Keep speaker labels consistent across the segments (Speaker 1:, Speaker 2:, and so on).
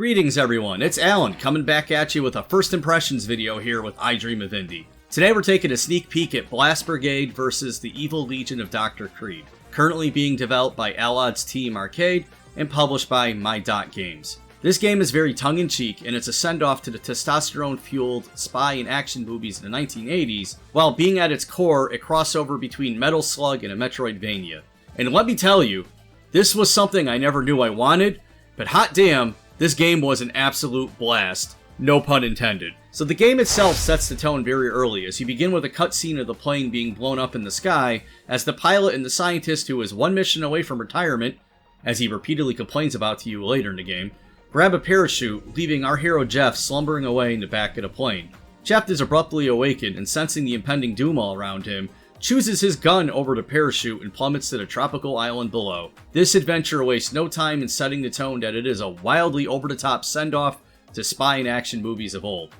Speaker 1: Greetings everyone, it's Alan coming back at you with a first impressions video here with I Dream of Indie. Today we're taking a sneak peek at Blast Brigade versus the Evil Legion of Dr. Cread, currently being developed by Alod's Team Arcade and published by My Games. This game is very tongue-in-cheek and it's a send-off to the testosterone-fueled spy and action movies in the 1980s, while being at its core a crossover between Metal Slug and a metroidvania. And let me tell you, this was something I never knew I wanted, but hot damn, this game was an absolute blast. No pun intended. So the game itself sets the tone very early, as you begin with a cutscene of the plane being blown up in the sky, as the pilot and the scientist, who is one mission away from retirement, as he repeatedly complains about to you later in the game, grab a parachute, leaving our hero Jeff slumbering away in the back of the plane. Jeff is abruptly awakened, and sensing the impending doom all around him, chooses his gun over the parachute and plummets to the tropical island below. This adventure wastes no time in setting the tone that it is a wildly over-the-top send-off to spy and action movies of old.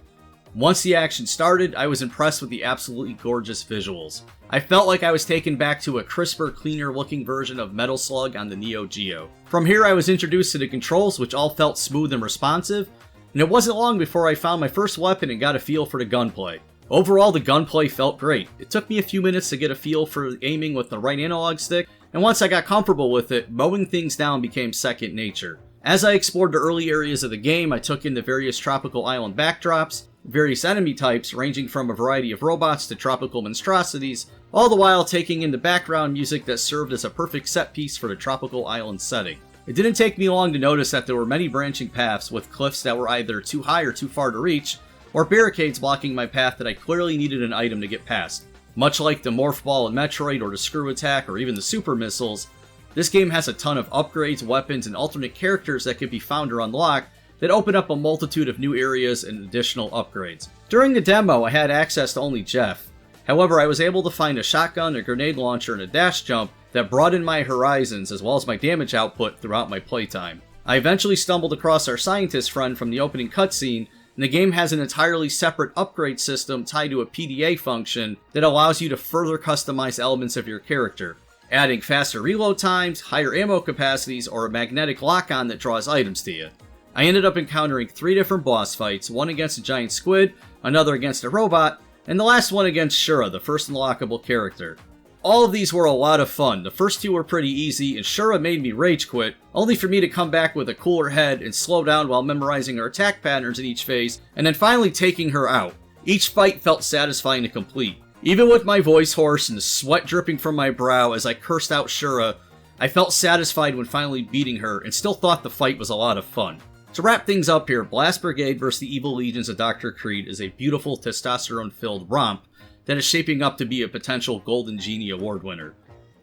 Speaker 1: Once the action started, I was impressed with the absolutely gorgeous visuals. I felt like I was taken back to a crisper, cleaner looking version of Metal Slug on the Neo Geo. From here I was introduced to the controls, which all felt smooth and responsive, and it wasn't long before I found my first weapon and got a feel for the gunplay. Overall, the gunplay felt great. It took me a few minutes to get a feel for aiming with the right analog stick, and once I got comfortable with it, mowing things down became second nature. As I explored the early areas of the game, I took in the various tropical island backdrops, various enemy types ranging from a variety of robots to tropical monstrosities, all the while taking in the background music that served as a perfect set piece for the tropical island setting. It didn't take me long to notice that there were many branching paths with cliffs that were either too high or too far to reach, or barricades blocking my path that I clearly needed an item to get past. Much like the Morph Ball in Metroid or the Screw Attack or even the Super Missiles, this game has a ton of upgrades, weapons, and alternate characters that can be found or unlocked that open up a multitude of new areas and additional upgrades. During the demo, I had access to only Jeff. However, I was able to find a shotgun, a grenade launcher, and a dash jump that broadened my horizons as well as my damage output throughout my playtime. I eventually stumbled across our scientist friend from the opening cutscene, and the game has an entirely separate upgrade system tied to a PDA function that allows you to further customize elements of your character, adding faster reload times, higher ammo capacities, or a magnetic lock-on that draws items to you. I ended up encountering 3 different boss fights, one against a giant squid, another against a robot, and the last one against Shura, the first unlockable character. All of these were a lot of fun. The first 2 were pretty easy, and Shura made me rage quit, only for me to come back with a cooler head and slow down while memorizing her attack patterns in each phase, and then finally taking her out. Each fight felt satisfying to complete. Even with my voice hoarse and the sweat dripping from my brow as I cursed out Shura, I felt satisfied when finally beating her, and still thought the fight was a lot of fun. To wrap things up here, Blast Brigade vs. the Evil Legions of Dr. Cread is a beautiful testosterone-filled romp that is shaping up to be a potential Golden Genie Award winner.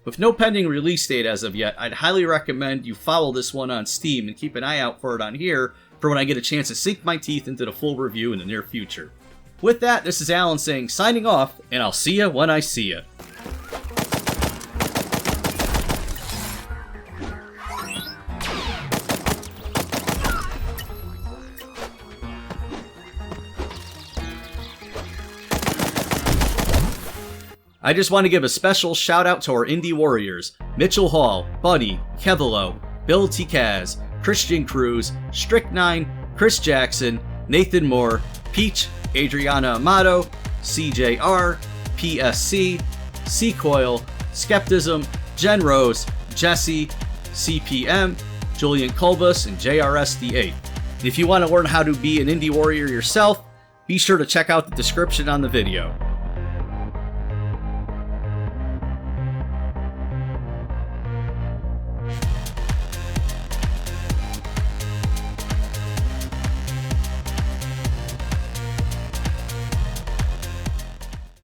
Speaker 1: With no pending release date as of yet, I'd highly recommend you follow this one on Steam and keep an eye out for it on here for when I get a chance to sink my teeth into the full review in the near future. With that, this is Alan saying signing off, and I'll see ya when I see ya. I just want to give a special shout out to our indie warriors, Mitchell Hall, Buddy, Kevilo, Bill T. Kaz, Christian Cruz, Strict9, Chris Jackson, Nathan Moore, Peach, Adriana Amato, CJR, PSC, C-Coil, Skepticism, Jen Rose, Jesse, CPM, Julian Kolbus, and JRSD8. If you want to learn how to be an indie warrior yourself, be sure to check out the description on the video.